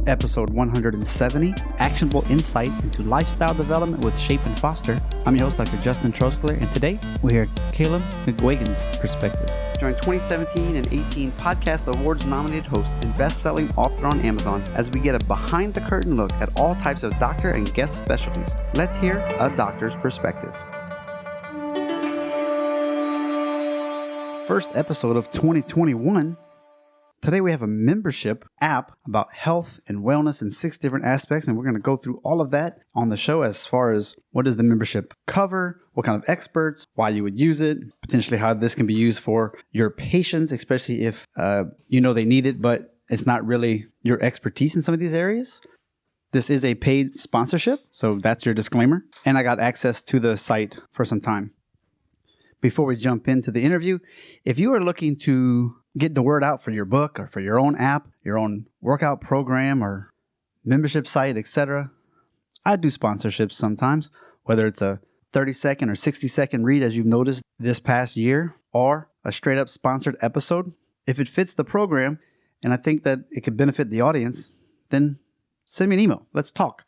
episode 170, Actionable Insight into Lifestyle Development with Shape and Foster. I'm your host, Dr. Justin Troskler, and today we hear Calum McGuigan's perspective. Join 2017 and 18 Podcast Awards nominated host and best-selling author on Amazon as we get a behind-the-curtain look at all types of doctor and guest specialties. Let's hear a doctor's perspective. First episode of 2021. Today we have a membership app about health and wellness in 6 different aspects, and we're going to go through all of that on the show as far as what does the membership cover, what kind of experts, why you would use it, potentially how this can be used for your patients, especially if you know they need it, but it's not really your expertise in some of these areas. This is a paid sponsorship, so that's your disclaimer, and I got access to the site for some time. Before we jump into the interview, if you are looking to get the word out for your book or for your own app, your own workout program or membership site, etc., I do sponsorships sometimes, whether it's a 30-second or 60-second read, as you've noticed this past year, or a straight-up sponsored episode. If it fits the program and I think that it could benefit the audience, then send me an email. Let's talk.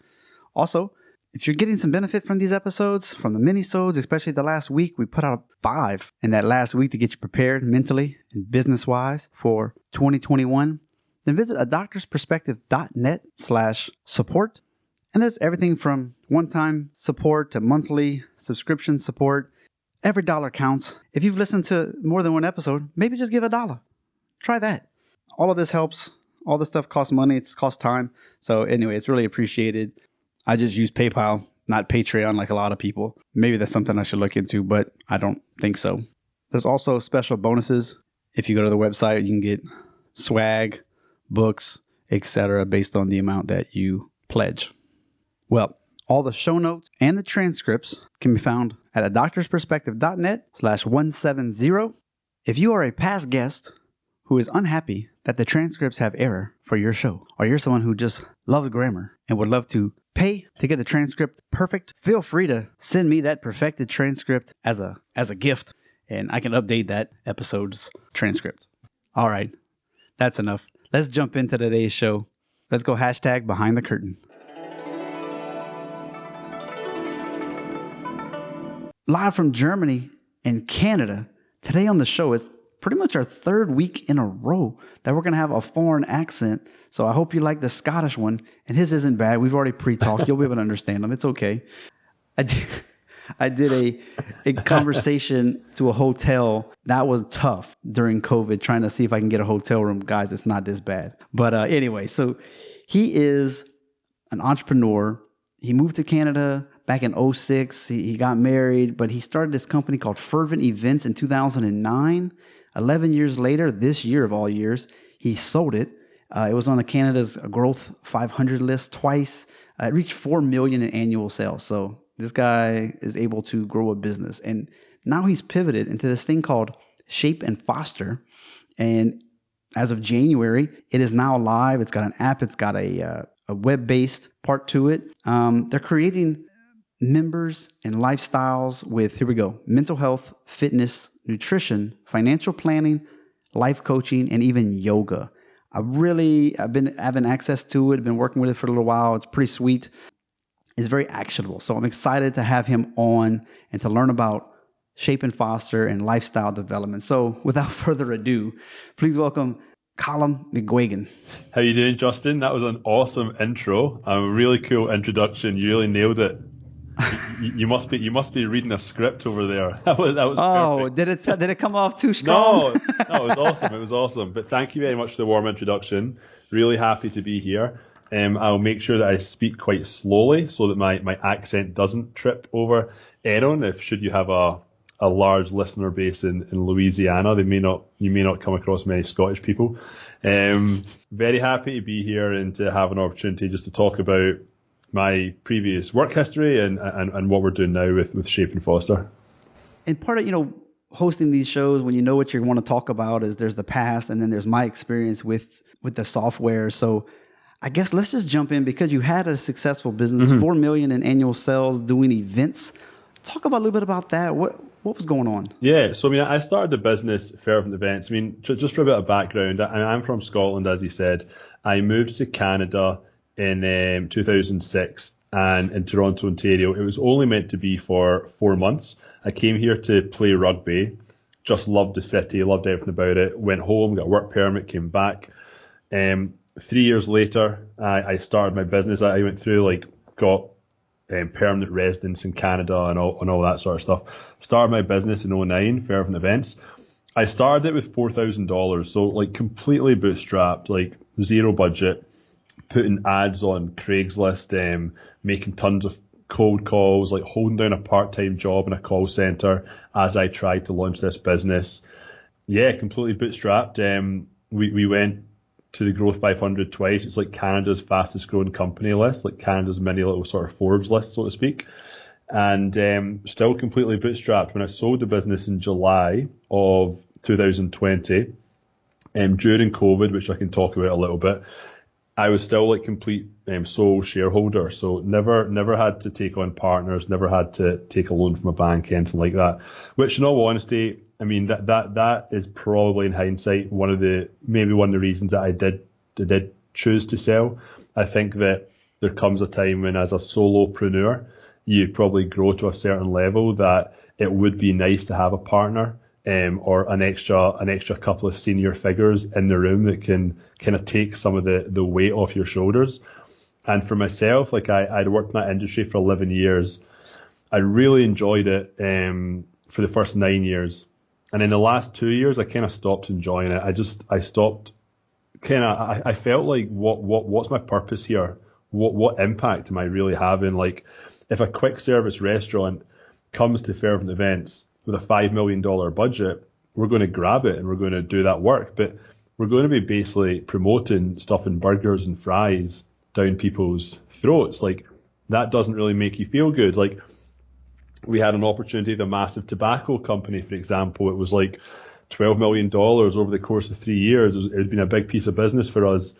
Also, if you're getting some benefit from these episodes, from the mini-sodes, especially the last week, we put out 5 in that last week to get you prepared mentally and business-wise for 2021, then visit adoctorsperspective.net/support. And there's everything from one-time support to monthly subscription support. Every dollar counts. If you've listened to more than one episode, maybe just give $1. Try that. All of this helps. All this stuff costs money. It costs time. So anyway, it's really appreciated. I just use PayPal, not Patreon like a lot of people. Maybe that's something I should look into, but I don't think so. There's also special bonuses. If you go to the website, you can get swag, books, etc. based on the amount that you pledge. Well, all the show notes and the transcripts can be found at adoctorsperspective.net/170. If you are a past guest who is unhappy that the transcripts have error for your show, or you're someone who just loves grammar and would love to pay to get the transcript perfect, feel free to send me that perfected transcript as a gift, and I can update that episode's transcript. All right, that's enough. Let's jump into today's show. Let's go hashtag behind the curtain. Live from Germany and Canada, today on the show is pretty much our 3rd week in a row that we're going to have a foreign accent. So I hope you like the Scottish one. And his isn't bad. We've already pre-talked. You'll be able to understand him. It's okay. I did a conversation to a hotel. That was tough during COVID, trying to see if I can get a hotel room. Guys, it's not this bad. But anyway, so he is an entrepreneur. He moved to Canada back in 2006. He got married, but he started this company called Fervent Events in 2009. 11 years later, this year of all years, he sold it. It was on Canada's Growth 500 list twice. It reached 4 million in annual sales. So this guy is able to grow a business. And now he's pivoted into this thing called Shape and Foster. And as of January, it is now live. It's got an app. It's got a web-based part to it. They're creating members and lifestyles with, here we go, mental health, fitness, nutrition, financial planning, life coaching, and even yoga. I've been having access to it, been working with it for a little while. It's pretty sweet. It's very actionable. So I'm excited to have him on and to learn about Shape and Foster and lifestyle development. So without further ado, please welcome Calum McGuigan. How you doing, Justin? That was an awesome intro. A really cool introduction. You really nailed it. You must be reading a script over there. That was oh, perfect. Did it come off too strong? No, it was awesome. It was awesome. But thank you very much for the warm introduction. Really happy to be here. I'll make sure that I speak quite slowly so that my accent doesn't trip over Aaron. Should you have a large listener base in Louisiana, you may not come across many Scottish people. Very happy to be here and to have an opportunity just to talk about my previous work history and what we're doing now with Shape and Foster. And part of, hosting these shows, when you know what you want to talk about, is there's the past and then there's my experience with the software. So I guess let's just jump in because you had a successful business, 4 million in annual sales, doing events. Talk about a little bit about that. What was going on? Yeah, so I started the business Fervent Events. Just for a bit of background, I'm from Scotland, as you said. I moved to Canada in 2006 and in Toronto, Ontario. It was only meant to be for 4 months. I came here to play rugby, just loved the city, loved everything about it, went home, got a work permit, came back. 3 years later, I started my business. I went through, got permanent residence in Canada and all that sort of stuff. Started my business in 2009, Fervent Events. I started it with $4,000, so completely bootstrapped, zero budget, putting ads on Craigslist, making tons of cold calls, holding down a part-time job in a call center as I tried to launch this business. Yeah, completely bootstrapped. We went to the Growth 500 twice. It's Canada's fastest growing company list, Canada's mini little sort of Forbes list, so to speak. And still completely bootstrapped. When I sold the business in July of 2020, during COVID, which I can talk about a little bit, I was still complete sole shareholder. So never had to take on partners, never had to take a loan from a bank, anything like that. Which, in all honesty, I mean that is probably in hindsight one of the reasons that I did choose to sell. I think that there comes a time when, as a solopreneur, you probably grow to a certain level that it would be nice to have a partner or an extra couple of senior figures in the room that can kind of take some of the weight off your shoulders. And for myself, I'd worked in that industry for 11 years. I really enjoyed it for the first 9 years. And in the last 2 years, I kind of stopped enjoying it. I stopped I felt what's my purpose here? What impact am I really having? If a quick service restaurant comes to Fervent Events with a $5 million budget, we're going to grab it and we're going to do that work. But we're going to be basically promoting stuffing burgers and fries down people's throats. That doesn't really make you feel good. We had an opportunity with a massive tobacco company, for example. It was $12 million over the course of 3 years. It had been a big piece of business for us.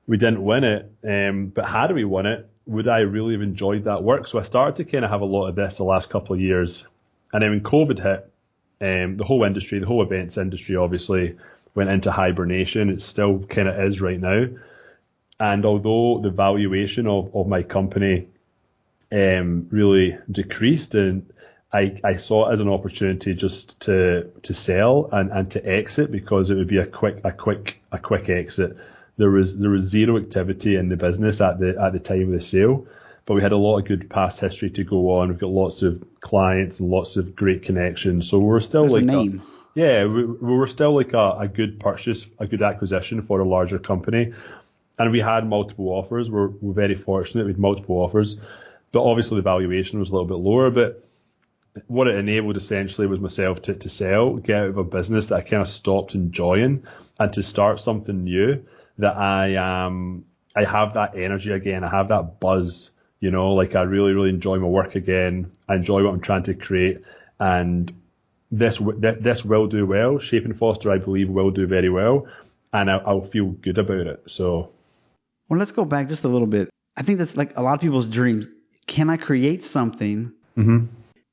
We didn't win it, but had we won it, would I really have enjoyed that work? So I started to kind of have a lot of this the last couple of years. And then when COVID hit, the whole industry, the whole events industry obviously went into hibernation. It still kind of is right now. And although the valuation of my company really decreased, and I saw it as an opportunity just to sell and to exit, because it would be a quick exit. There was zero activity in the business at the time of the sale, but we had a lot of good past history to go on. We've got lots of clients and lots of great connections. So we're still There's a name. we were still a good purchase, a good acquisition for a larger company. And we had multiple offers. We're very fortunate. We had multiple offers, but obviously the valuation was a little bit lower. But what it enabled essentially was myself to sell, get out of a business that I kind of stopped enjoying, and to start something new that I have that energy again. I have that buzz, I really, really enjoy my work again. I enjoy what I'm trying to create, and this will do well. Shape and Foster, I believe, will do very well, and I'll feel good about it. So, well, let's go back just a little bit. I think that's a lot of people's dreams. Can I create something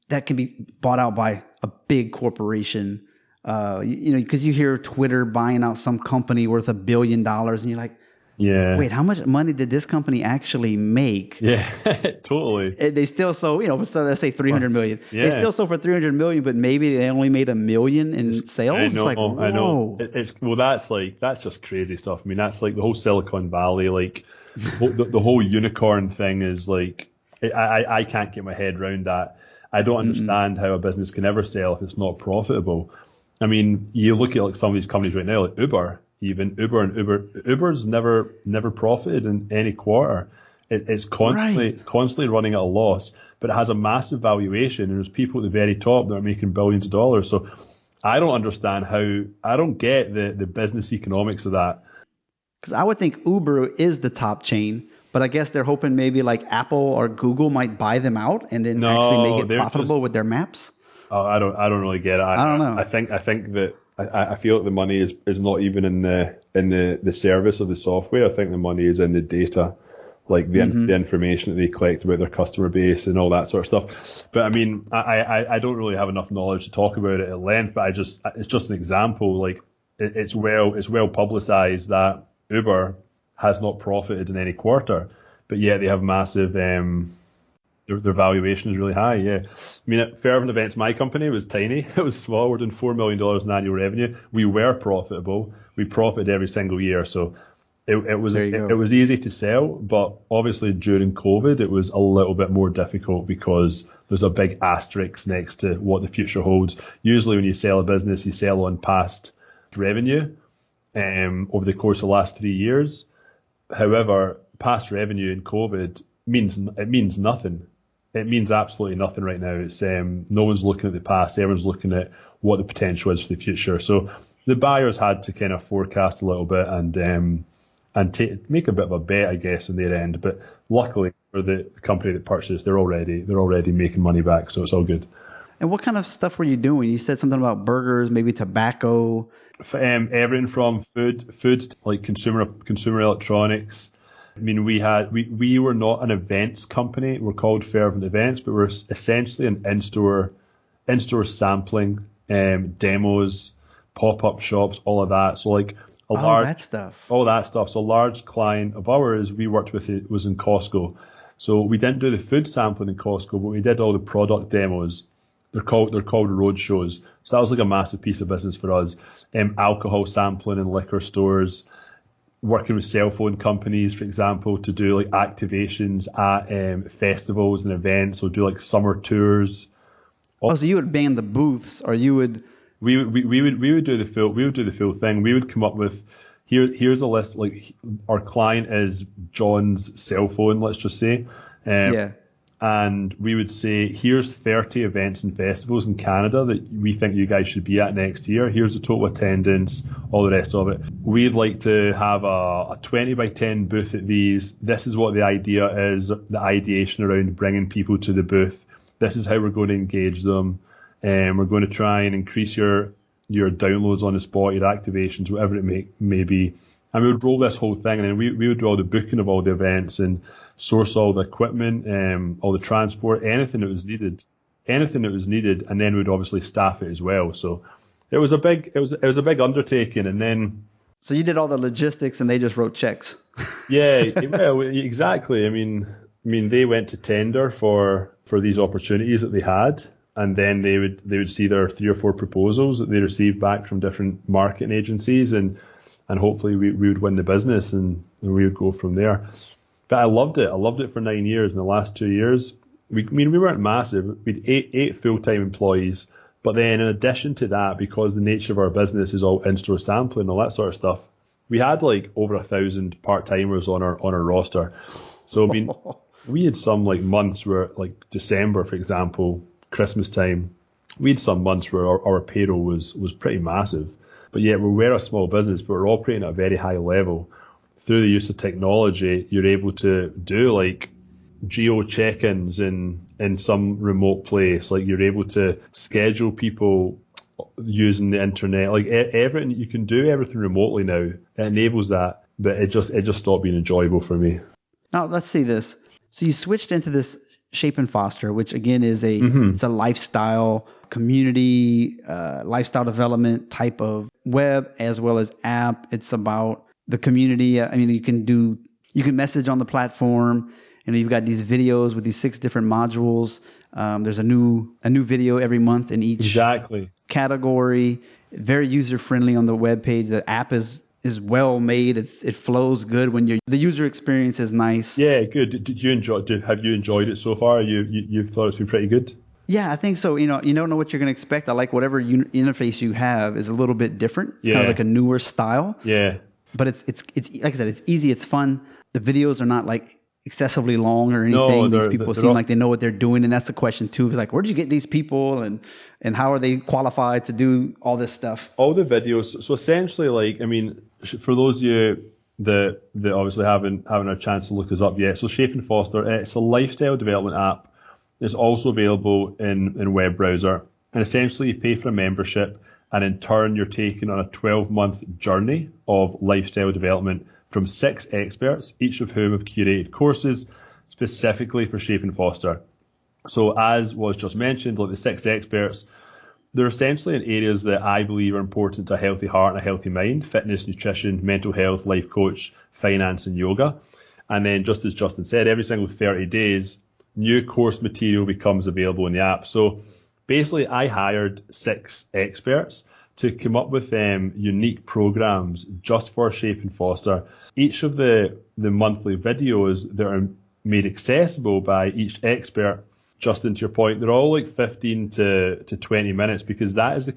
that can be bought out by a big corporation? Because you hear Twitter buying out some company worth $1 billion, and you're like, yeah, wait, how much money did this company actually make? Yeah, totally. They still sold, so let's say 300 million. Yeah. They still sold for 300 million, but maybe they only made $1 million in sales. I know. That's just crazy stuff. I mean, that's the whole Silicon Valley, the whole unicorn thing is I can't get my head around that. I don't understand how a business can ever sell if it's not profitable. I mean, you look at some of these companies right now, like Uber. Uber's never profited in any quarter. It's constantly running at a loss, but it has a massive valuation, and there's people at the very top that are making billions of dollars. So I don't understand I don't get the business economics of that. Because I would think Uber is the top chain, but I guess they're hoping maybe Apple or Google might buy them out and then actually make it profitable with their maps. Oh, I don't really get it. I don't know. I think that I feel like the money is not even in the service of the software. I think the money is in the data, the information that they collect about their customer base and all that sort of stuff. But I mean, I don't really have enough knowledge to talk about it at length. But it's just an example. It's well publicized that Uber has not profited in any quarter, but yet they have massive, their valuation is really high. Yeah. I mean, at Fervent Events, my company was tiny. It was small. We're doing $4 million in annual revenue. We were profitable. We profited every single year. So it was easy to sell, but obviously during COVID, it was a little bit more difficult because there's a big asterisk next to what the future holds. Usually when you sell a business, you sell on past revenue over the course of the last 3 years. However, past revenue in COVID means nothing. It means absolutely nothing right now. It's no one's looking at the past. Everyone's looking at what the potential is for the future. So the buyers had to kind of forecast a little bit and make a bit of a bet, I guess, in their end. But luckily for the company that purchased, they're already making money back, so it's all good. And what kind of stuff were you doing? You said something about burgers, maybe tobacco. Everything from food like consumer electronics. I mean, we were not an events company. We're called Fervent Events, but we're essentially an in-store sampling, demos, pop-up shops, all of that. So like all that stuff. So a large client of ours we worked with was in Costco. So we didn't do the food sampling in Costco, but we did all the product demos. They're called road shows. So that was like a massive piece of business for us. Alcohol sampling in liquor stores, working with cell phone companies, for example, to do like activations at festivals and events, or do like summer tours. Oh, so you would ban the booths, or you would? We would do the full thing. We would come up with here's a list. Like our client is John's cell phone, let's just say. And we would say, here's 30 events and festivals in Canada that we think you guys should be at next year. Here's the total attendance, all the rest of it. We'd like to have a 20 by 10 booth at these. This is what the idea is, the ideation around bringing people to the booth. This is how we're going to engage them. We're going to try and increase your downloads on the spot, your activations, whatever it may be. And we would roll this whole thing, and then we would do all the booking of all the events and source all the equipment, all the transport, anything that was needed, and then we'd obviously staff it as well. So it was a big undertaking, and then. So you did all the logistics, and they just wrote checks. Yeah, well, exactly. I mean, they went to tender for these opportunities that they had, and then they would see their 3 or 4 proposals that they received back from different marketing agencies, and hopefully we would win the business, and we would go from there. But I loved it. I loved it for 9 years. In the last 2 years, we weren't massive. We had eight full-time employees. But then in addition to that, because the nature of our business is all in-store sampling and all that sort of stuff, we had like over 1,000 part-timers on our roster. So I mean, we had some like months where, like December, for example, Christmas time, we had some months where our payroll was pretty massive. But yet we're a small business, but we're operating at a very high level. Through the use of technology, you're able to do like geo check-ins in some remote place. Like you're able to schedule people using the internet. Like everything, you can do everything remotely now. It enables that, but it just stopped being enjoyable for me. Now let's see this. So you switched into this Shape and Foster, which again is it's a lifestyle community, lifestyle development type of web as well as app. It's about the community. I mean, you can message on the platform, and you've got these videos with these 6 different modules. There's a new video every month in each category. Very user friendly on the web page. The app is well made. It flows good when the user experience is nice. Yeah, good. Have you enjoyed it so far? You've thought it's been pretty good? Yeah, I think so. You don't know what you're going to expect. I like whatever interface you have is a little bit different. It's kind of like a newer style. Yeah. But it's like I said, it's easy, it's fun. The videos are not like excessively long or anything. These people seem like they know what they're doing, and that's the question too. It's like, where did you get these people, and how are they qualified to do all this stuff? All the videos. So essentially, like, I mean, for those of you that obviously haven't a chance to look us up yet, so Shape and Foster, it's a lifestyle development app. It's also available in web browser, and essentially you pay for a membership. And in turn, you're taken on a 12-month journey of lifestyle development from 6 experts, each of whom have curated courses specifically for Shape and Foster. So as was just mentioned, like the 6 experts they're essentially in areas that I believe are important to a healthy heart and a healthy mind: fitness, nutrition, mental health, life coach, finance, and yoga. And then, just as Justin said, every single 30 days, new course material becomes available in the app. So basically, I hired 6 experts to come up with unique programs just for Shape and Foster. Each of the monthly videos that are made accessible by each expert, Justin, to your point, they're all like 15 to 20 minutes, because that is the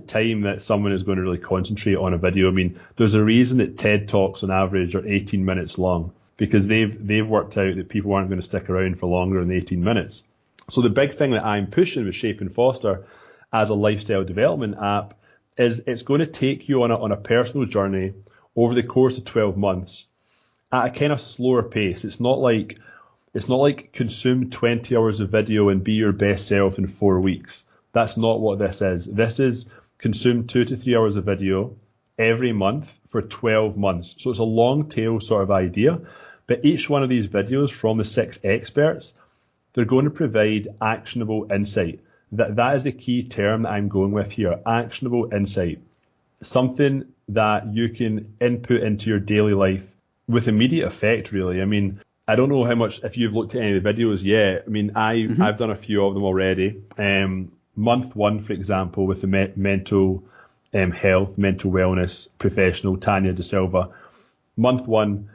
time that someone is going to really concentrate on a video. I mean, there's a reason that TED Talks on average are 18 minutes long, because they've worked out that people aren't going to stick around for longer than 18 minutes. So the big thing that I'm pushing with Shape and Foster as a lifestyle development app is it's going to take you on a personal journey over the course of 12 months at a kind of slower pace. It's not like consume 20 hours of video and be your best self in 4 weeks. That's not what this is. This is consume 2 to 3 hours of video every month for 12 months. So it's a long tail sort of idea. But each one of these videos from the 6 experts, they're going to provide actionable insight. That is the key term that I'm going with here: actionable insight. Something that you can input into your daily life with immediate effect, really. I mean, I don't know how much, if you've looked at any of the videos yet. I mean, I've done a few of them already. Month 1, for example, with the mental health, mental wellness professional, Tanya De Silva. Month 1,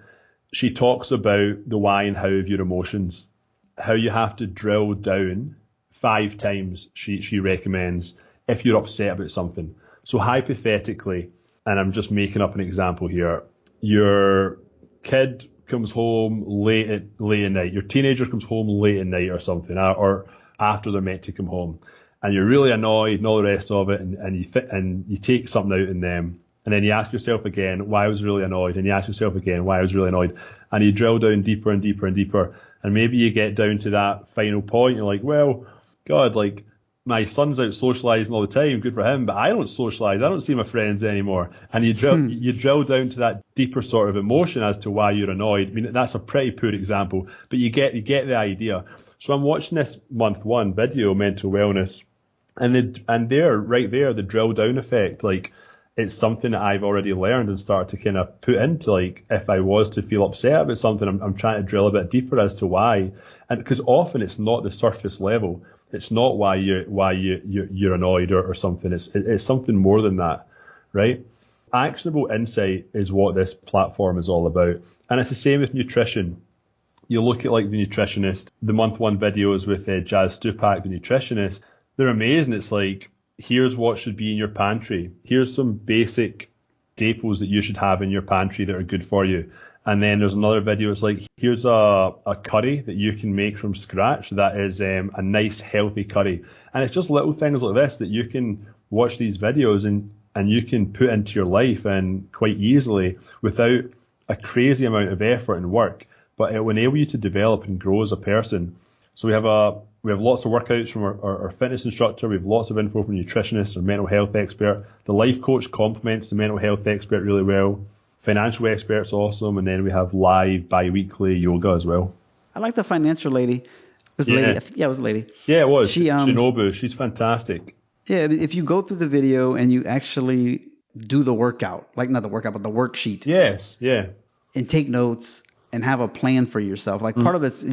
she talks about the why and how of your emotions, how you have to drill down 5 times, she recommends, if you're upset about something. So hypothetically, and I'm just making up an example here, your kid comes home late at night, your teenager comes home late at night or something, or after they're meant to come home, and you're really annoyed and all the rest of it, and you take something out in them, and then you ask yourself again why I was really annoyed, and you ask yourself again why I was really annoyed, and you drill down deeper and deeper and deeper, and maybe you get down to that final point, you're like, well, God, like, my son's out socialising all the time, good for him, but I don't socialise, I don't see my friends anymore. And you drill down to that deeper sort of emotion as to why you're annoyed. I mean, that's a pretty poor example, but you get the idea. So I'm watching this month 1 video, mental wellness, and there, right there, the drill down effect, like, it's something that I've already learned and started to kind of put into, like, if I was to feel upset about something, I'm trying to drill a bit deeper as to why. And because often it's not the surface level. It's not why you're annoyed or something. It's something more than that, right? Actionable insight is what this platform is all about. And it's the same with nutrition. You look at, like, the nutritionist, the month 1 videos with Jazz Stupak, the nutritionist, they're amazing. It's like, here's what should be in your pantry. Here's some basic staples that you should have in your pantry that are good for you. And then there's another video. It's like, here's a curry that you can make from scratch that is a nice, healthy curry. And it's just little things like this that you can watch these videos and you can put into your life and quite easily without a crazy amount of effort and work. But it will enable you to develop and grow as a person. So we have lots of workouts from our fitness instructor. We have lots of info from a nutritionist or mental health expert. The life coach complements the mental health expert really well. Financial experts awesome, and then we have live bi-weekly yoga as well. I like the financial lady. It was a lady. Yeah, it was a lady. Yeah, it was. Shinobu, she's fantastic. Yeah, if you go through the video and you actually do the workout, like not the workout, but the worksheet. Yes, yeah. And take notes and have a plan for yourself. Like part of it's,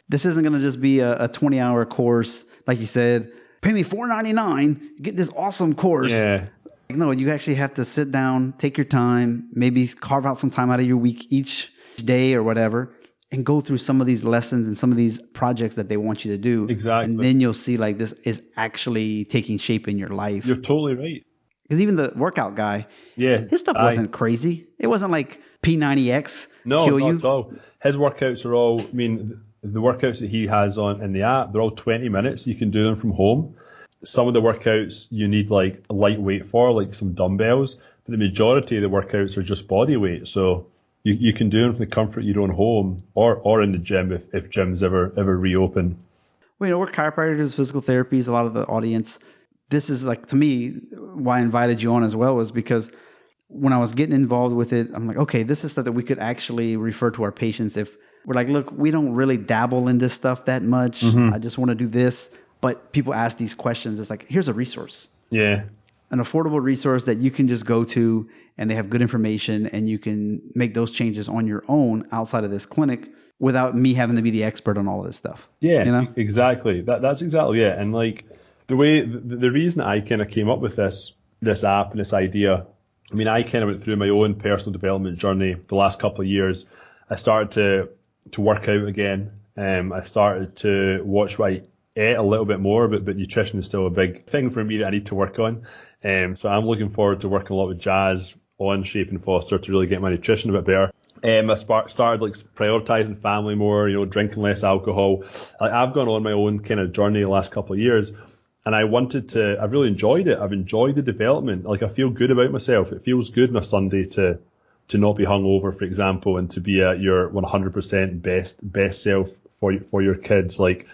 this isn't going to just be a 20-hour course. Like you said, pay me $4.99, get this awesome course. Yeah. No, you actually have to sit down, take your time, maybe carve out some time out of your week each day or whatever, and go through some of these lessons and some of these projects that they want you to do. Exactly. And then you'll see, like, this is actually taking shape in your life. You're totally right. Because even the workout guy, his stuff wasn't crazy. It wasn't like P90X kill you. No, not at all. His workouts are all, I mean, the workouts that he has on in the app, they're all 20 minutes. You can do them from home. Some of the workouts you need, like, a lightweight for, like some dumbbells, but the majority of the workouts are just body weight. So you can do them from the comfort of your own home or in the gym if gyms ever reopen. Well, we're chiropractors, physical therapies, a lot of the audience. This is, like, to me, why I invited you on as well, was because when I was getting involved with it, I'm like, okay, this is stuff that we could actually refer to our patients if we're like, look, we don't really dabble in this stuff that much. I just want to do this. But people ask these questions. It's like, here's a resource. Yeah. An affordable resource that you can just go to, and they have good information, and you can make those changes on your own outside of this clinic without me having to be the expert on all of this stuff. Yeah, you know? Exactly. That's exactly it. And like the reason I kind of came up with this app and this idea, I mean, I kind of went through my own personal development journey the last couple of years. I started to work out again. I started to watch what I ate a little bit more, but nutrition is still a big thing for me that I need to work on. So I'm looking forward to working a lot with Jazz on Shape and Foster to really get my nutrition a bit better. I started like prioritizing family more, drinking less alcohol. I've gone on my own kind of journey the last couple of years, and I've really enjoyed it. I've enjoyed the development. Like, I feel good about myself. It feels good on a Sunday to not be hungover, for example, and to be at your 100% best self for your kids. Like,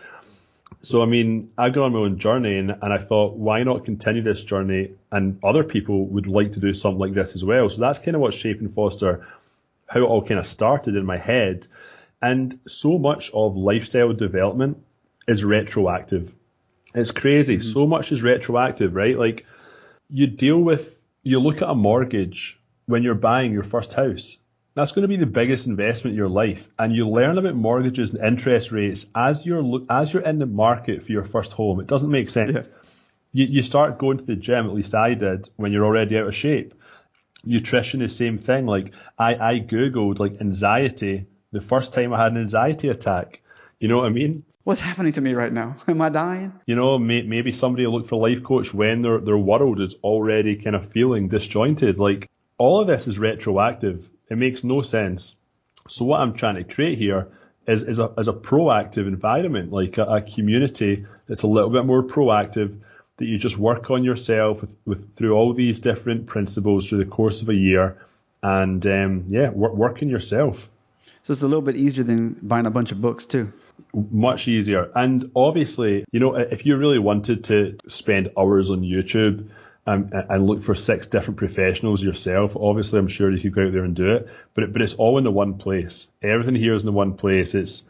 so, I mean, I've gone on my own journey, and I thought, why not continue this journey? And other people would like to do something like this as well. So that's kind of what Shape and Foster, how it all kind of started in my head. And so much of lifestyle development is retroactive. It's crazy. Mm-hmm. So much is retroactive, right? Like, you look at a mortgage when you're buying your first house. That's going to be the biggest investment in your life. And you learn about mortgages and interest rates as you're in the market for your first home. It doesn't make sense. Yeah. You start going to the gym, at least I did, when you're already out of shape. Nutrition is the same thing. Like, I Googled like anxiety the first time I had an anxiety attack. You know what I mean? What's happening to me right now? Am I dying? Maybe somebody will look for a life coach when their world is already kind of feeling disjointed. Like, all of this is retroactive. It makes no sense. So what I'm trying to create here is a proactive environment, like a community that's a little bit more proactive, that you just work on yourself through all these different principles through the course of a year, and work on yourself. So it's a little bit easier than buying a bunch of books too. Much easier. And obviously, if you really wanted to spend hours on YouTube and look for 6 different professionals yourself, obviously I'm sure you could go out there and do it, but it's all in the one place. Everything here is in the one place.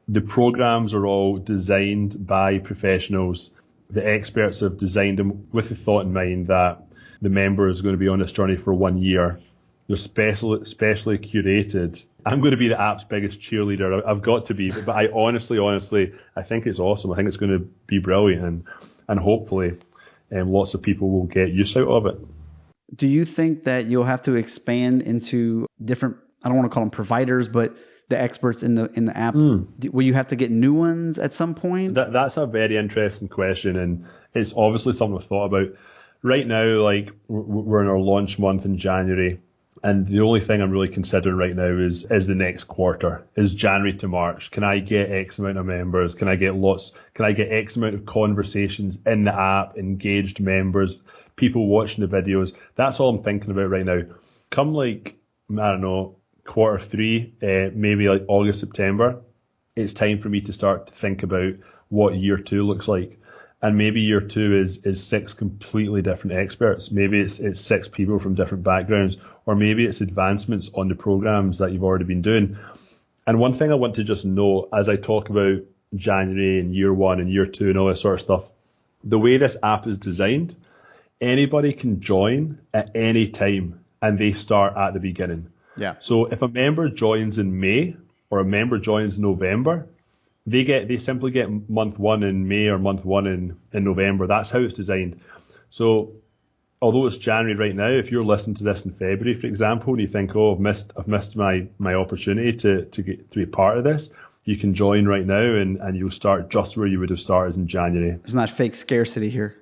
The programs are all designed by professionals. The experts have designed them with the thought in mind that the member is going to be on this journey for 1 year. They're specially curated. I'm going to be the app's biggest cheerleader. I've got to be, but I honestly, I think it's awesome. I think it's going to be brilliant, and hopefully lots of people will get use out of it. Do you think that you'll have to expand into different, I don't want to call them providers, but the experts in the app? Will you have to get new ones at some point? That's a very interesting question, and it's obviously something I've thought about. Right now, like, we're in our launch month in January, and the only thing I'm really considering right now is the next quarter, is January to March. Can I get X amount of members? Can I get X amount of conversations in the app, engaged members, people watching the videos? That's all I'm thinking about right now. Come like, I don't know, quarter 3, maybe like August, September, it's time for me to start to think about what year 2 looks like. And maybe year 2 is 6 completely different experts. Maybe it's 6 people from different backgrounds, or maybe it's advancements on the programs that you've already been doing. And one thing I want to just know as I talk about January and year 1 and year 2 and all this sort of stuff, the way this app is designed, anybody can join at any time and they start at the beginning. Yeah. So if a member joins in May or a member joins in November, they simply get month 1 in May or month 1 in November. That's how it's designed. So although it's January right now, if you're listening to this in February, for example, and you think, oh, I've missed my opportunity to be part of this, you can join right now and you'll start just where you would have started in January. There's not fake scarcity here.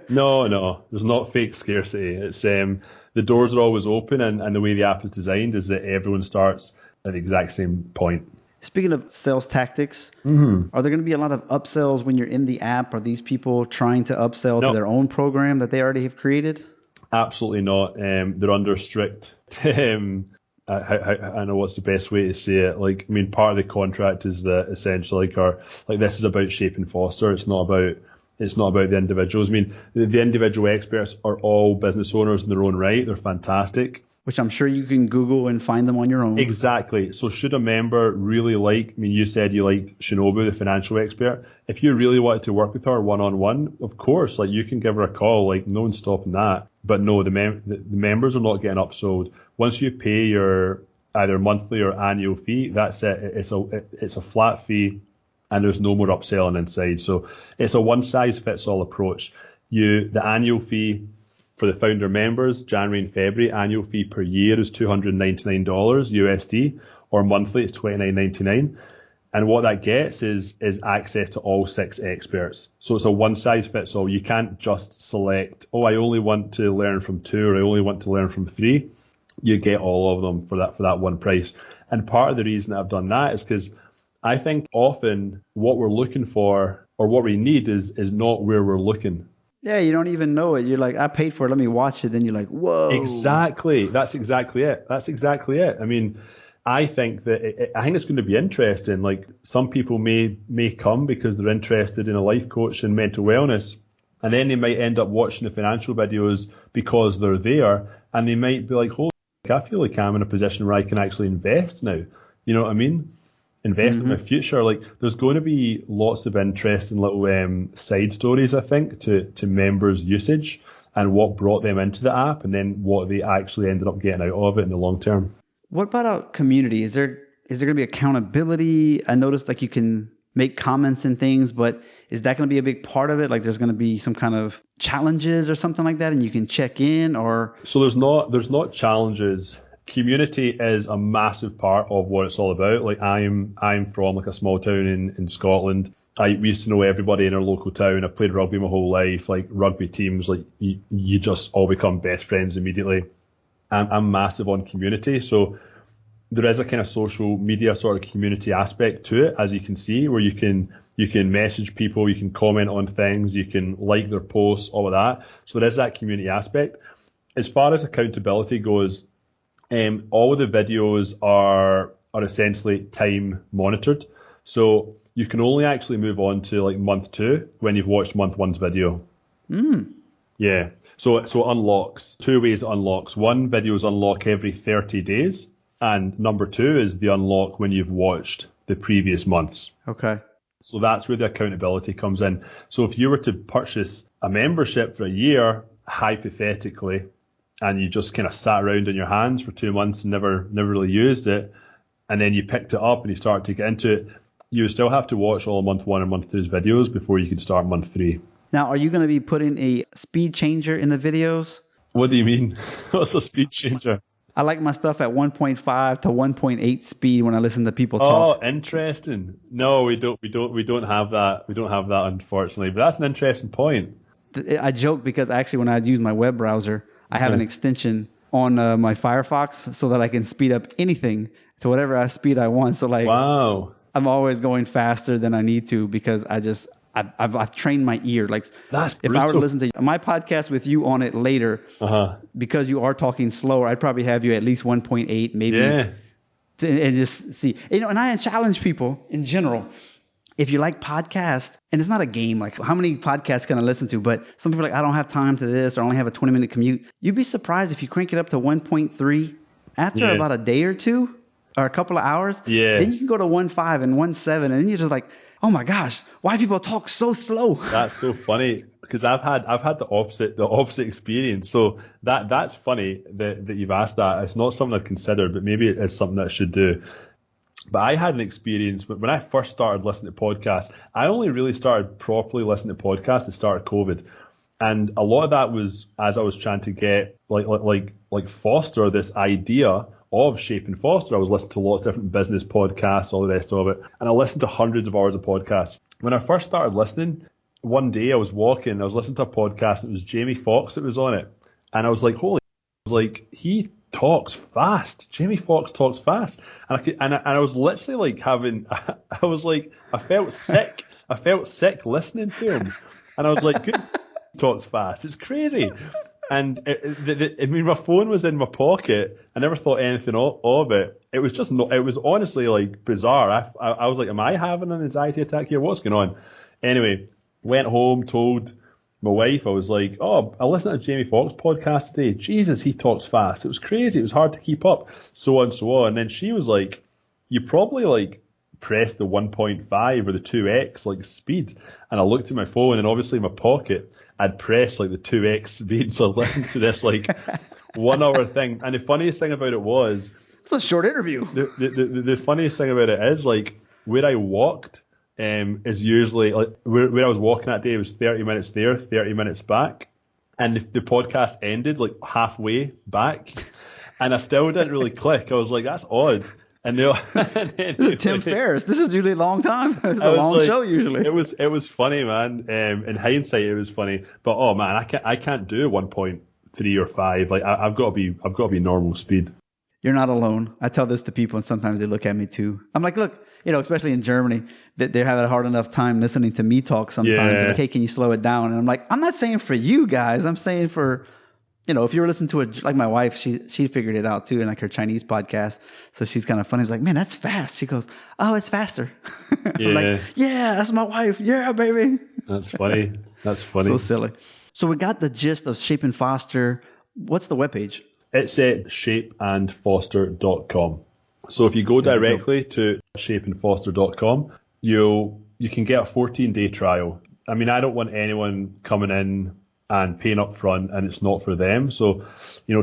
No, there's not fake scarcity. It's the doors are always open, and the way the app is designed is that everyone starts at the exact same point. Speaking of sales tactics, are there going to be a lot of upsells when you're in the app? Are these people trying to upsell to their own program that they already have created? Absolutely not. They're under strict. I know what's the best way to say it. Like, I mean, part of the contract is that essentially, this is about Shape and Foster. It's not about the individuals. I mean, the individual experts are all business owners in their own right. They're fantastic. which I'm sure you can Google and find them on your own. Exactly. So should a member really like, I mean, you said you liked Shinobu, the financial expert. If you really wanted to work with her one-on-one, of course, like you can give her a call, like no one's stopping that. But no, the members are not getting upsold. Once you pay your either monthly or annual fee, that's it. It's a flat fee and there's no more upselling inside. So it's a one-size-fits-all approach. The annual fee for the founder members, January and February, annual fee per year is $299 USD, or monthly it's $29.99. And what that gets is access to all 6 experts. So it's a one size fits all. You can't just select, oh, I only want to learn from 2 or I only want to learn from 3. You get all of them for that one price. And part of the reason that I've done that is because I think often what we're looking for or what we need is not where we're looking. Yeah, you don't even know it. You're like, I paid for it, let me watch it. Then you're like, whoa. Exactly. That's exactly it. I mean, I think it's going to be interesting. Like some people may come because they're interested in a life coach and mental wellness, and then they might end up watching the financial videos because they're there, and they might be like, holy, I feel like I'm in a position where I can actually invest now. You know what I mean? Invest in my future. Like there's going to be lots of interesting little side stories, I think, to members' usage and what brought them into the app and then what they actually ended up getting out of it in the long term. What about a community? Is there going to be accountability? I noticed like you can make comments and things, but is that going to be a big part of it? Like there's going to be some kind of challenges or something like that and you can check in or? So there's not challenges. Community is a massive part of what it's all about. Like I'm from like a small town in Scotland. We used to know everybody in our local town. I've played rugby my whole life. Like rugby teams, like you just all become best friends immediately. I'm massive on community. So there is a kind of social media sort of community aspect to it, as you can see, where you can message people, you can comment on things, you can like their posts, all of that. So there is that community aspect. As far as accountability goes, all of the videos are essentially time monitored. So you can only actually move on to like month 2 when you've watched month 1's video. Yeah. So it unlocks 2 ways it unlocks. One, videos unlock every 30 days. And number 2 is the unlock when you've watched the previous months. Okay. So that's where the accountability comes in. So if you were to purchase a membership for a year, hypothetically, and you just kind of sat around in your hands for 2 months and never really used it, and then you picked it up and you started to get into it, you still have to watch all month 1 and month 2's videos before you can start month 3. Now, are you going to be putting a speed changer in the videos? What do you mean? What's a speed changer? I like my stuff at 1.5 to 1.8 speed when I listen to people talk. Oh, interesting. No, we don't have that. We don't have that, unfortunately. But that's an interesting point. I joke because actually when I use my web browser, I have an extension on my Firefox so that I can speed up anything to whatever speed I want. So like, wow, I'm always going faster than I need to because I've trained my ear. Like that's if I were to listen to my podcast with you on it later, because you are talking slower, I'd probably have you at least 1.8, maybe. Yeah. And just see, and I challenge people in general. If you like podcasts, and it's not a game, like how many podcasts can I listen to? But some people are like, I don't have time to this, or I only have a 20-minute commute. You'd be surprised if you crank it up to 1.3 after about a day or two, or a couple of hours. Yeah. Then you can go to 1.5 and 1.7, and then you're just like, oh my gosh, why do people talk so slow? That's so funny because I've had the opposite experience. So that's funny that you've asked that. It's not something I've considered, but maybe it is something that I should do. But I had an experience when I first started listening to podcasts. I only really started properly listening to podcasts at the start of COVID, and a lot of that was as I was trying to get like foster this idea of Shape and Foster. I was listening to lots of different business podcasts, all the rest of it, and I listened to hundreds of hours of podcasts. When I first started listening, one day I was walking, I was listening to a podcast, and it was Jamie Foxx that was on it, and I was like, holy, he talks fast. Jamie Foxx talks fast, and I was literally like I felt sick. I felt sick listening to him, and I was like, good, he talks fast. It's crazy. And I mean, my phone was in my pocket. I never thought anything of it. It was just not. It was honestly like bizarre. I was like, am I having an anxiety attack here? What's going on? Anyway, went home, told my wife, I was like, oh, I listened to Jamie Foxx podcast today. Jesus, he talks fast. It was crazy. It was hard to keep up. So on, so on. And then she was like, you probably like press the 1.5 or the 2x like speed. And I looked at my phone, and obviously in my pocket, I'd pressed like the 2x speed. So I listened to this like 1 hour thing. And the funniest thing about it was, it's a short interview. The funniest thing about it is, like, where I walked is usually, like, where I was walking that day was 30 minutes there, 30 minutes back. And the podcast ended like halfway back. And I still didn't really click. I was like, that's odd. And this is Tim Ferriss. This is usually a long time. It's a long show usually. It was funny, man. In hindsight, it was funny. But oh man, I can't do 1.3 or 5. Like I've got to be normal speed. You're not alone. I tell this to people, and sometimes they look at me too. I'm like, look, especially in Germany, that they're having a hard enough time listening to me talk sometimes. Yeah. They're like, hey, can you slow it down? And I'm like, I'm not saying for you guys. I'm saying for, if you were listening to it, like my wife, she figured it out too in like her Chinese podcast. So she's kind of funny. She's like, man, that's fast. She goes, oh, it's faster. Yeah. I'm like, yeah, that's my wife. Yeah, baby. That's funny. That's funny. So silly. So we got the gist of Shape and Foster. What's the webpage? It's at shapeandfoster.com. So if you go directly to shapeandfoster.com, you can get a 14-day trial. I mean, I don't want anyone coming in and paying up front and it's not for them. So,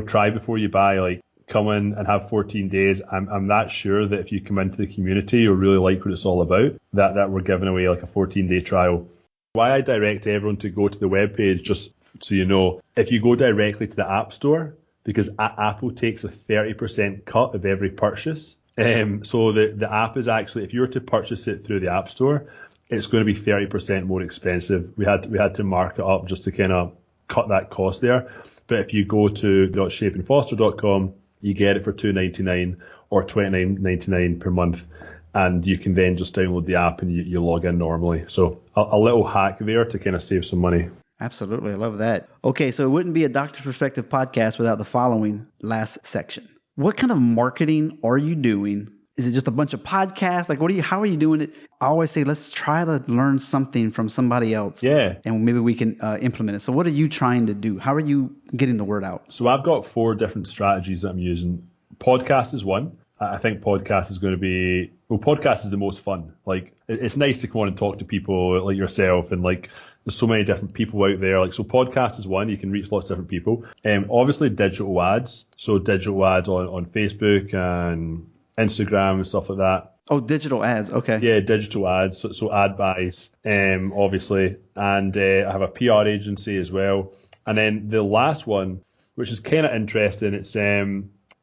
try before you buy. Like, come in and have 14 days. I'm that sure that if you come into the community, you'll really like what it's all about, that we're giving away like a 14-day trial. Why I direct everyone to go to the webpage, just so you know, if you go directly to the App Store, because Apple takes a 30% cut of every purchase. So the app is actually, if you were to purchase it through the App Store, it's going to be 30% more expensive. We had to mark it up just to kind of cut that cost there. But if you go to shapeandfoster.com, you get it for $2.99 or $29.99 per month. And you can then just download the app and you log in normally. So a little hack there to kind of save some money. Absolutely. I love that. Okay, so it wouldn't be a Doctor's Perspective podcast without the following last section. What kind of marketing are you doing? Is it just a bunch of podcasts? Like, how are you doing it? I always say, let's try to learn something from somebody else. Yeah. And maybe we can implement it. So what are you trying to do? How are you getting the word out? So I've got 4 different strategies that I'm using. Podcast is one. I think podcast is going to be, podcast is the most fun. Like, it's nice to come on and talk to people like yourself, and like, there's so many different people out there. Like, so podcast is one. You can reach lots of different people. Obviously digital ads. So digital ads on Facebook and Instagram and stuff like that. Oh, digital ads. Okay. Yeah, digital ads. So ad buys, obviously. And I have a PR agency as well. And then the last one, which is kind of interesting, it's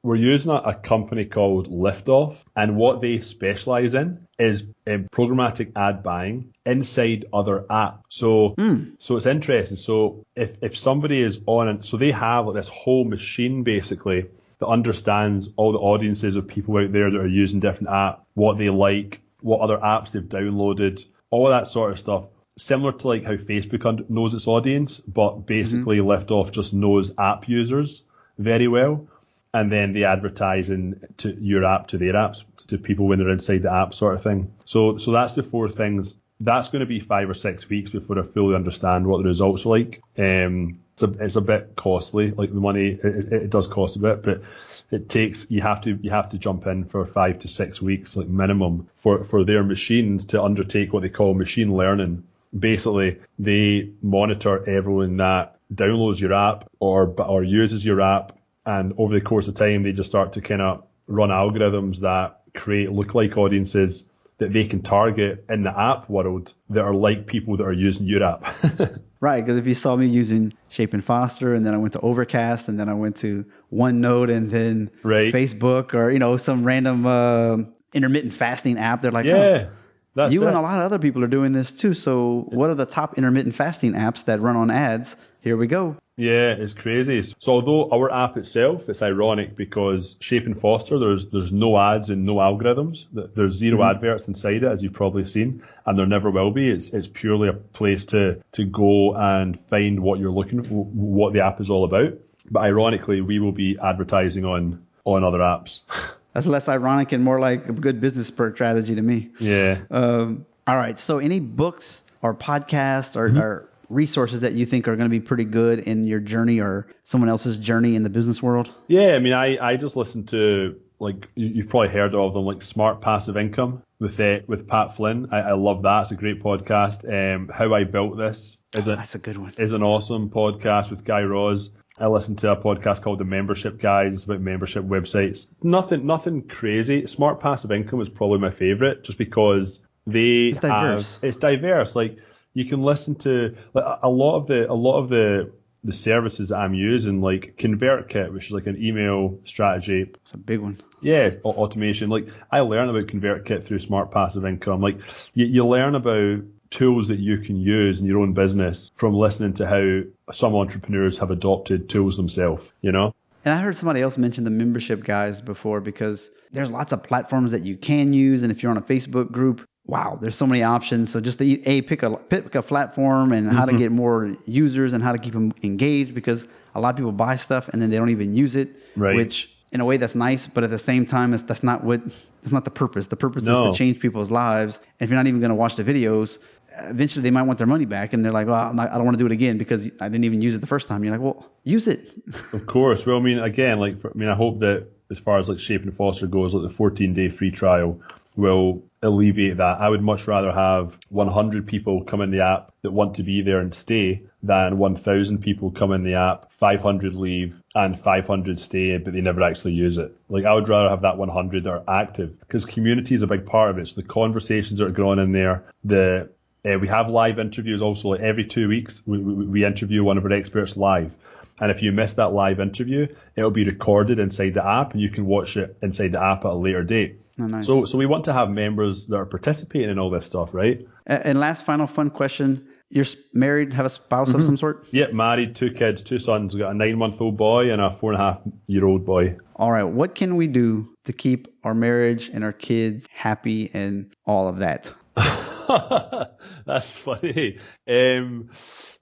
we're using a company called Liftoff, and what they specialize in is programmatic ad buying inside other apps. So it's interesting. So if somebody is on it, so they have like this whole machine basically that understands all the audiences of people out there that are using different apps, what they like, what other apps they've downloaded, all of that sort of stuff. Similar to like how Facebook knows its audience, but basically Liftoff just knows app users very well. And then they advertise to your app, to their apps, to people when they're inside the app sort of thing. So that's the 4 things. That's going to be 5 or 6 weeks before I fully understand what the results are like. It's a bit costly, like the money, it does cost a bit, but it takes, you have to jump in for 5 to 6 weeks, like minimum, for their machines to undertake what they call machine learning. Basically, they monitor everyone that downloads your app or uses your app. And over the course of time, they just start to kind of run algorithms that create lookalike audiences that they can target in the app world that are like people that are using your app. Right, because if you saw me using Shape and Foster, and then I went to Overcast, and then I went to OneNote, and then Facebook, or some random intermittent fasting app, they're like, yeah, that's you it. And a lot of other people are doing this too. So what are the top intermittent fasting apps that run on ads? Here we go. Yeah, it's crazy. So although our app itself, it's ironic because Shape and Foster, there's no ads and no algorithms. There's zero adverts inside it, as you've probably seen, and there never will be. It's purely a place to go and find what you're looking for, what the app is all about. But ironically, we will be advertising on other apps. That's less ironic and more like a good business strategy to me. Yeah. All right. So any books or podcasts or resources that you think are going to be pretty good in your journey or someone else's journey in the business world? Yeah, I mean, I just listen to, like, you've probably heard of them, like Smart Passive Income with Pat Flynn. I love that. It's a great podcast. How I Built This that's a good one. Is an awesome podcast with Guy Raz. I listen to a podcast called The Membership Guys. It's about membership websites. Nothing crazy. Smart Passive Income is probably my favorite, just because it's diverse. Like, you can listen to, like, a lot of the services that I'm using, like ConvertKit, which is like an email strategy. It's a big one. Yeah, automation. Like, I learned about ConvertKit through Smart Passive Income. Like, you learn about tools that you can use in your own business from listening to how some entrepreneurs have adopted tools themselves, you know? And I heard somebody else mention the Membership Guys before, because there's lots of platforms that you can use. And if you're on a Facebook group, wow, there's so many options. So just pick a platform and how to get more users and how to keep them engaged, because a lot of people buy stuff and then they don't even use it, right. Which in a way that's nice, but at the same time, that's not the purpose. The purpose is to change people's lives. And if you're not even going to watch the videos, eventually they might want their money back, and they're like, well, I don't want to do it again because I didn't even use it the first time. You're like, well, use it. Of course. Well, I mean, again, I hope that as far as like Shape and Foster goes, like the 14-day free trial will alleviate that. I would much rather have 100 people come in the app that want to be there and stay than 1,000 people come in the app, 500 leave, and 500 stay, but they never actually use it. Like, I would rather have that 100 that are active, because community is a big part of it. So the conversations that are going on in there, we have live interviews also. Like, every 2 weeks, we interview one of our experts live. And if you miss that live interview, it'll be recorded inside the app, and you can watch it inside the app at a later date. Oh, nice. So we want to have members that are participating in all this stuff, right? And last final fun question. You're married, have a spouse of some sort? Yep, married, 2 kids, 2 sons. We've got a 9-month-old boy and a 4.5-year-old boy. All right. What can we do to keep our marriage and our kids happy and all of that? That's funny.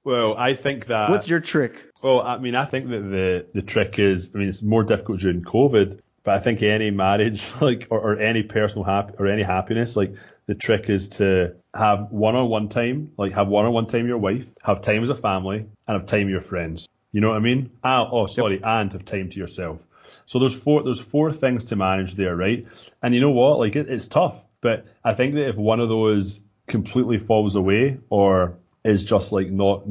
Well, I think that... What's your trick? Well, I mean, I think that the trick is, I mean, it's more difficult during COVID, but I think any marriage, like, or any personal any happiness, like, the trick is to have one-on-one time, like have one-on-one time with your wife, have time as a family, and have time with your friends. You know what I mean? And have time to yourself. So there's four things to manage there, right? And you know what? Like, it's tough, but I think that if one of those completely falls away or is just like not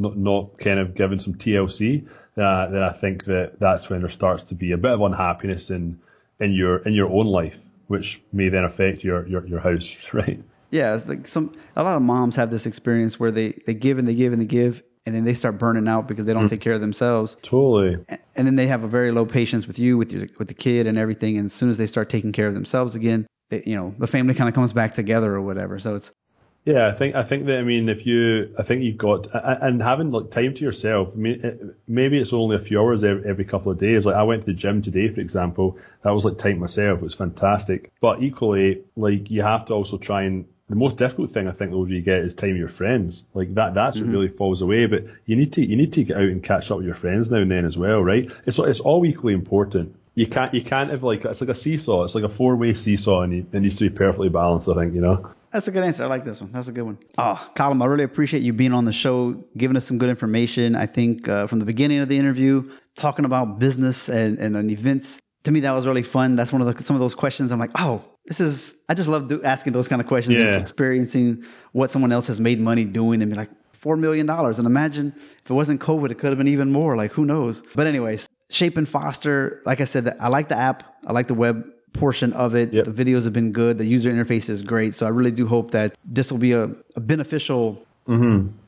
kind of given some TLC, then I think that's when there starts to be a bit of unhappiness in your own life, which may then affect your house, right? Yeah, it's like a lot of moms have this experience where they give and they give and they give, and then they start burning out because they don't take care of themselves. Totally. And then they have a very low patience with you, with the kid and everything. And as soon as they start taking care of themselves again, the family kind of comes back together or whatever. So it's... Yeah, I think that, I mean, I think you've got, and having like time to yourself, I mean, maybe it's only a few hours every couple of days. Like, I went to the gym today, for example, that was like time myself. It was fantastic. But equally, like, you have to also try and, the most difficult thing I think that you get is time with your friends. Like, that's what really falls away. But you need to get out and catch up with your friends now and then as well, right? It's all equally important. You can't have, like, it's like a seesaw. It's like a 4-way seesaw, and it needs to be perfectly balanced, I think, you know? That's a good answer. I like this one. That's a good one. Oh, Calum, I really appreciate you being on the show, giving us some good information. I think from the beginning of the interview, talking about business and events, to me, that was really fun. That's some of those questions. I'm like, I just love asking those kind of questions and experiencing what someone else has made money doing, and be like, $4 million. And imagine if it wasn't COVID, it could have been even more. Like, who knows? But anyways, Shape and Foster, like I said, I like the app. I like the web portion of it. Yep. The videos have been good. The user interface is great. So I really do hope that this will be a beneficial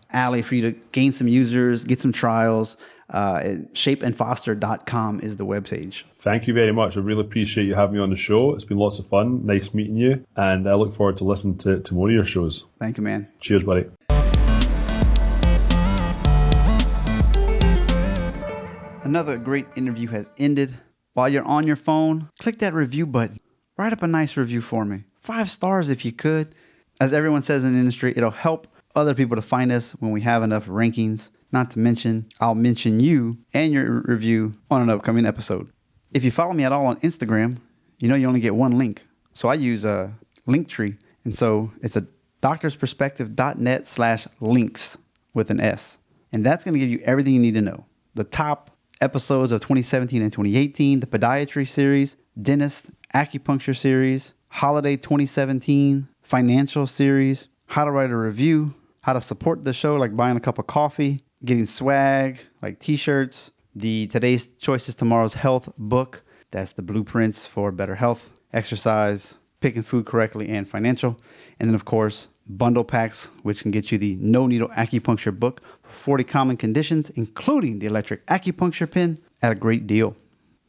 alley for you to gain some users, get some trials. Shapeandfoster.com is the webpage. Thank you very much. I really appreciate you having me on the show. It's been lots of fun. Nice meeting you. And I look forward to listening to more of your shows. Thank you, man. Cheers, buddy. Another great interview has ended. While you're on your phone, click that review button. Write up a nice review for me. 5 stars if you could. As everyone says in the industry, it'll help other people to find us when we have enough rankings. Not to mention, I'll mention you and your review on an upcoming episode. If you follow me at all on Instagram, you know you only get one link. So I use a Linktree. And so it's a doctorsperspective.net/links with an S. And that's going to give you everything you need to know. The top episodes of 2017 and 2018, the podiatry series, dentist, acupuncture series, holiday 2017, financial series, how to write a review, how to support the show like buying a cup of coffee, getting swag like t-shirts, the Today's Choices Tomorrow's Health book. That's the blueprints for better health, exercise, picking food correctly, and financial. And then, of course, bundle packs, which can get you the No Needle Acupuncture book for 40 common conditions, including the electric acupuncture pin at a great deal.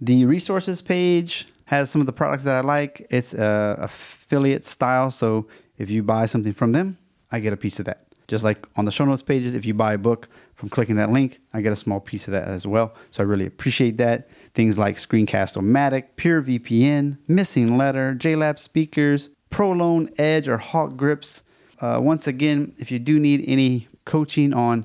The resources page has some of the products that I like. It's affiliate style, so if you buy something from them, I get a piece of that. Just like on the show notes pages, if you buy a book from clicking that link, I get a small piece of that as well. So I really appreciate that. Things like Screencast-O-Matic, Pure VPN, Missing Letter, JLab speakers, Prolone Edge or Hawk grips. Once again, if you do need any coaching on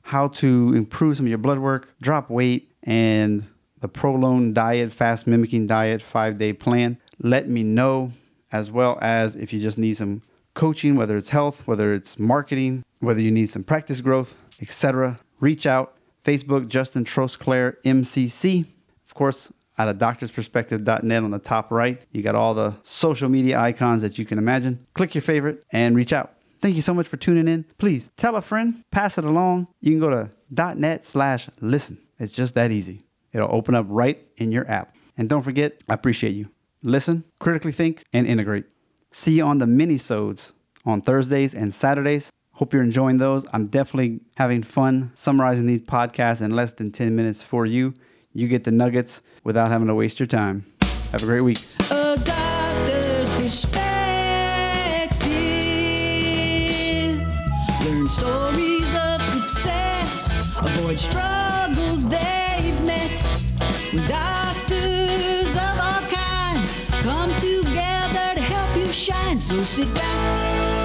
how to improve some of your blood work, drop weight, and the Prolone diet, fast mimicking diet 5-day plan, let me know. As well as if you just need some coaching, whether it's health, whether it's marketing, whether you need some practice growth, etc. Reach out. Facebook, Justin Trosclair, MCC. Of course, out of doctorsperspective.net on the top right, you got all the social media icons that you can imagine. Click your favorite and reach out. Thank you so much for tuning in. Please tell a friend, pass it along. You can go to .net/listen. It's just that easy. It'll open up right in your app. And don't forget, I appreciate you. Listen, critically think, and integrate. See you on the mini-sodes on Thursdays and Saturdays. Hope you're enjoying those. I'm definitely having fun summarizing these podcasts in less than 10 minutes for you. You get the nuggets without having to waste your time. Have a great week. A doctor's perspective. Learn stories of success. Avoid struggles they've met. When doctors of all kinds come together to help you shine. So sit down.